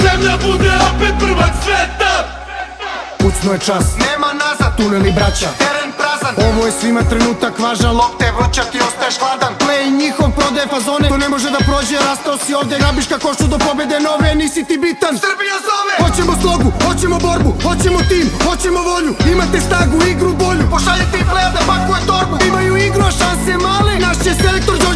zemlja bude opet prvak sveta. Kucno je čas, Nema nazad, tuneli braća, teren prazan. ovo je svima trenutak važan. Lopte vruća, ti ostaješ hladan. Play njihov prodaje fazone, to ne može da prođe, rastao si ovde. Grabiš ka košu do pobede nove, nisi ti bitan. Srbija zove. Hoćemo slogu, hoćemo borbu, hoćemo tim, hoćemo volju. Imate snagu, igru bolju, Pošaljite i pleja da pakuje torbu. imaju igru, a šanse male. Naš će selektor Đorđe